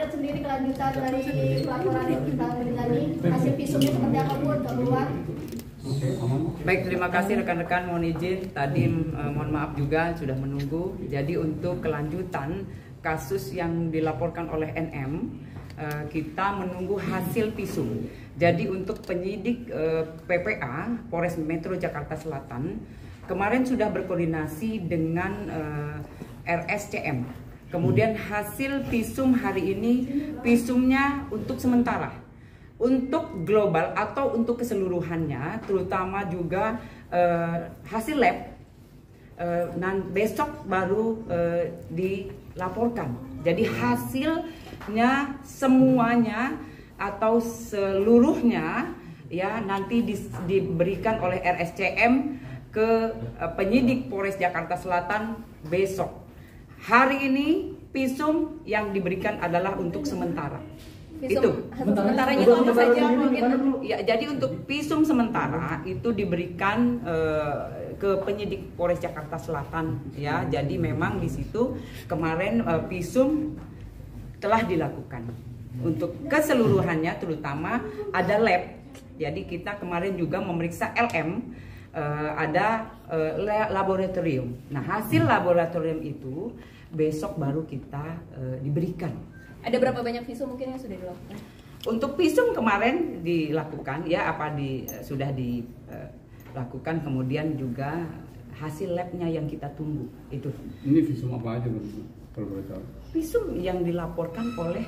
update sendiri kelanjutan dari laporan kita tadi, hasil visumnya seperti apa Bu keluar? Baik, terima kasih rekan-rekan, mohon izin tadi mohon maaf juga sudah menunggu. Jadi untuk kelanjutan kasus yang dilaporkan oleh NM, kita menunggu hasil visum. Jadi untuk penyidik PPA Polres Metro Jakarta Selatan kemarin sudah berkoordinasi dengan RSCM. Kemudian hasil visum hari ini, visumnya untuk sementara, untuk global atau untuk keseluruhannya, terutama juga hasil lab, besok baru dilaporkan. Jadi hasilnya semuanya atau seluruhnya ya nanti diberikan oleh RSCM ke penyidik Polres Jakarta Selatan besok. Hari ini visum yang diberikan adalah untuk sementara. Itu sementaranya itu apa saja mungkin? Ya, jadi untuk visum sementara itu diberikan ke penyidik Polres Jakarta Selatan ya. Jadi memang di situ kemarin visum telah dilakukan. Untuk keseluruhannya terutama ada lab. Jadi kita kemarin juga memeriksa LM, ada laboratorium. Nah, hasil laboratorium itu besok baru kita diberikan. Ada berapa banyak visum mungkin yang sudah dilakukan? Untuk visum kemarin dilakukan ya, sudah dilakukan, kemudian juga hasil labnya yang kita tunggu itu. Ini visum apa aja kalau boleh tahu? Visum yang dilaporkan oleh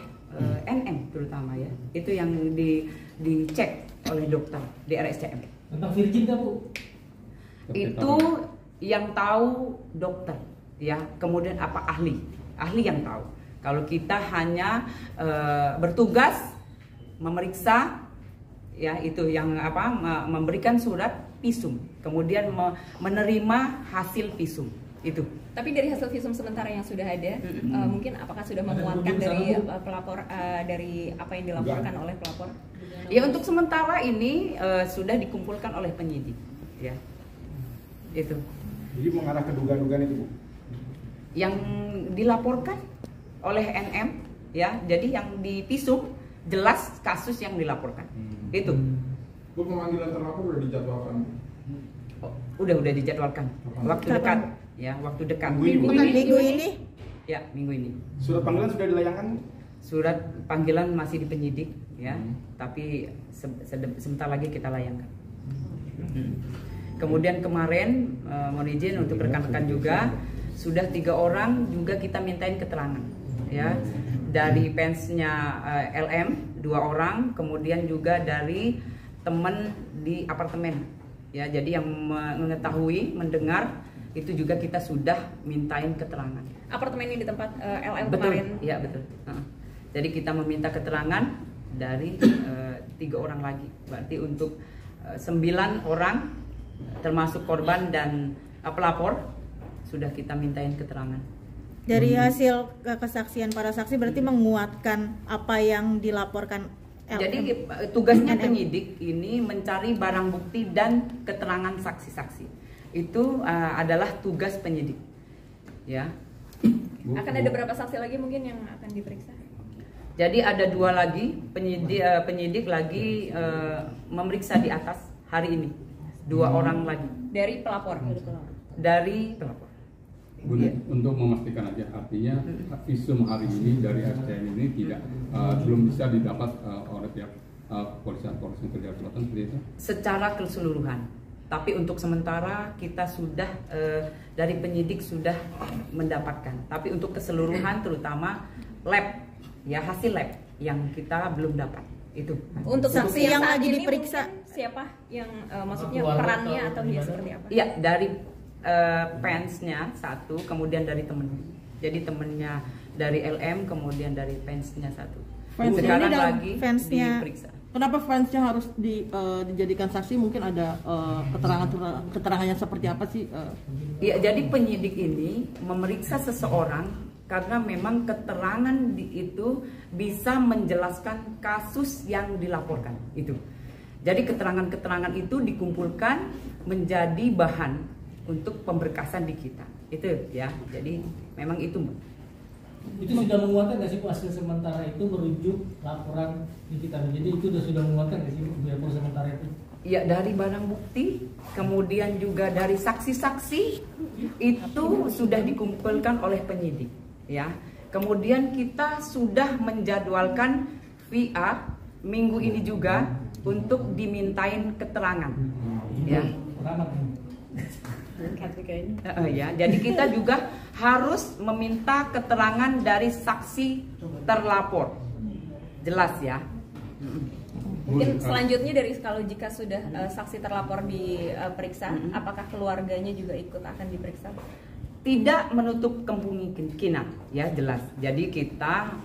NM terutama ya, itu yang dicek oleh dokter di RSCM. Tentang virgin nggak Bu? Itu yang tahu dokter ya, kemudian apa ahli yang tahu. Kalau kita hanya bertugas memeriksa ya, itu yang memberikan surat visum, kemudian menerima hasil visum itu. Tapi dari hasil visum sementara yang sudah ada, mungkin apakah sudah memuatkan dari pelapor, dari apa yang dilaporkan oleh pelapor? Ya, untuk sementara ini sudah dikumpulkan oleh penyidik ya. Itu. Jadi mengarah ke dugaan-dugaan itu Bu? Yang dilaporkan oleh NM ya, jadi yang di visum jelas kasus yang dilaporkan. Itu. Bu, pemanggilan terlapor sudah dijadwalkan? Udah dijadwalkan. Waktu dekat ya, waktu dekat. Minggu ini? Ya, minggu ini. Surat panggilan sudah dilayangkan? Surat panggilan masih di penyidik ya, tapi sebentar lagi kita layangkan. Kemudian kemarin mohon izin untuk rekan-rekan juga sudah 3 orang juga kita mintain keterangan ya, dari fansnya LM 2 orang, kemudian juga dari teman di apartemen ya. Jadi yang mengetahui, mendengar itu juga kita sudah mintain keterangan. Apartemen ini di tempat LM Betul, kemarin? Iya betul. Jadi kita meminta keterangan dari 3 orang lagi. Berarti untuk 9 orang termasuk korban dan pelapor sudah kita mintain keterangan. Dari hasil kesaksian para saksi berarti menguatkan apa yang dilaporkan LM. Jadi tugasnya penyidik ini mencari barang bukti dan keterangan saksi-saksi. Itu adalah tugas penyidik. Ya. Akan ada berapa saksi lagi mungkin yang akan diperiksa? Jadi ada 2 lagi penyidik lagi memeriksa di atas hari ini. 2 orang lagi. Dari pelapor? Dari pelapor. Untuk memastikan aja, artinya visum hari ini dari RSCM ini belum bisa didapat oleh pihak kepolisian Polres Metro Jakarta Selatan seperti itu? Secara keseluruhan. Tapi untuk sementara kita sudah dari penyidik sudah mendapatkan. Tapi untuk keseluruhan terutama lab ya, hasil lab yang kita belum dapat itu. Untuk saksi yang lagi ini diperiksa siapa yang maksudnya perannya atau dia seperti apa? Iya, dari fansnya 1, kemudian dari temennya. Jadi temennya dari LM, kemudian dari fansnya 1. Sekarang lagi diperiksa. Kenapa fansnya harus dijadikan saksi? Mungkin ada keterangannya seperti apa sih? Iya, jadi penyidik ini memeriksa seseorang karena memang keterangan itu bisa menjelaskan kasus yang dilaporkan itu. Jadi keterangan-keterangan itu dikumpulkan menjadi bahan untuk pemberkasan di kita. Itu ya. Jadi memang itu. Itu sudah menguatkan nggak sih Bu hasil sementara itu merujuk laporan Nikita? Jadi itu sudah menguatkan nggak sih Bu laporan sementara itu? Ya, dari barang bukti, kemudian juga dari saksi-saksi itu sudah dikumpulkan oleh penyidik, ya. Kemudian kita sudah menjadwalkan VA minggu ini juga untuk dimintain keterangan, ya. Ya, jadi kita juga harus meminta keterangan dari saksi terlapor, jelas ya. Mungkin selanjutnya dari kalau jika sudah saksi terlapor diperiksa, apakah keluarganya juga ikut akan diperiksa? Tidak menutup kemungkinan, ya jelas. Jadi kita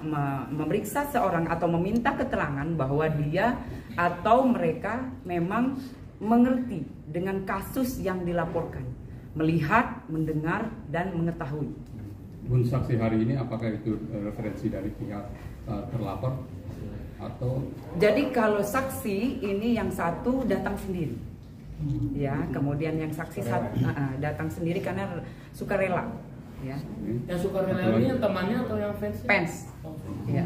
memeriksa seorang atau meminta keterangan bahwa dia atau mereka memang mengerti dengan kasus yang dilaporkan, melihat, mendengar, dan mengetahui. Bun, saksi hari ini apakah itu referensi dari pihak terlapor atau? Jadi kalau saksi ini yang satu datang sendiri, ya, kemudian yang saksi datang sendiri karena sukarela, ya. Yang sukarela ini yang temannya atau yang fans? Fans, ya.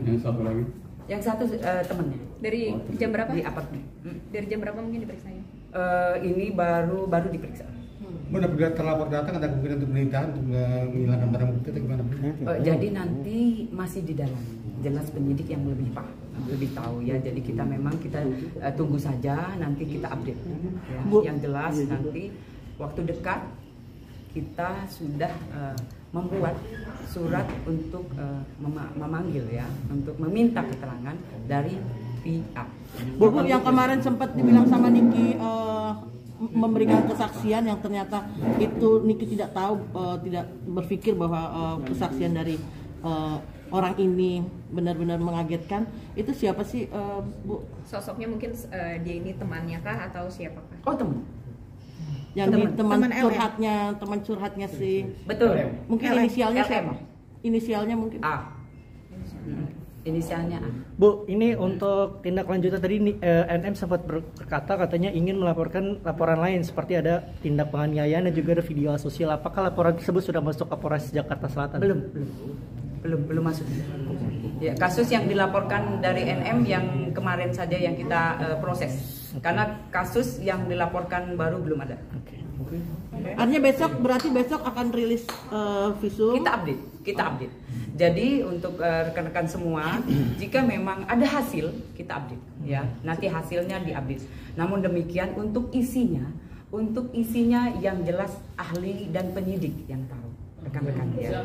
Yang satu lagi? Yang satu temannya. Dari jam berapa? Di apartemen. Dari jam berapa mungkin diperiksanya? Ini baru diperiksa. Benar-benar terlapor datang ada kemungkinan untuk penelitian untuk menghilangkan barang bukti atau gimana? Jadi nanti masih di dalam, jelas penyidik yang lebih tahu ya. Jadi kita tunggu saja, nanti kita update. Ya. Yang jelas nanti waktu dekat kita sudah membuat surat untuk memanggil ya, untuk meminta keterangan dari pihak. Bu, yang kemarin sempat dibilang sama Niki memberikan kesaksian yang ternyata itu Niki tidak tahu, tidak berpikir bahwa kesaksian dari orang ini benar-benar mengagetkan. Itu siapa sih, Bu? Sosoknya mungkin dia ini temannya kah atau siapakah? Oh, teman. Yang teman teman curhatnya si. Betul. Mungkin inisialnya LM. siapa? Inisialnya mungkin. A. Inisialnya A. Bu, ini untuk tindak lanjutan tadi NM sempat berkata katanya ingin melaporkan laporan lain seperti ada tindak penganiayaan dan juga ada video sosial. Apakah laporan tersebut sudah masuk ke Polres Jakarta Selatan? Belum masuk. Ya, kasus yang dilaporkan dari NM yang kemarin saja yang kita proses. Karena kasus yang dilaporkan baru belum ada. Artinya berarti besok akan rilis visum. Kita update. Jadi untuk rekan-rekan semua, jika memang ada hasil, kita update ya. Nanti hasilnya diupdate. Namun demikian untuk isinya yang jelas ahli dan penyidik yang tahu, rekan-rekan ya.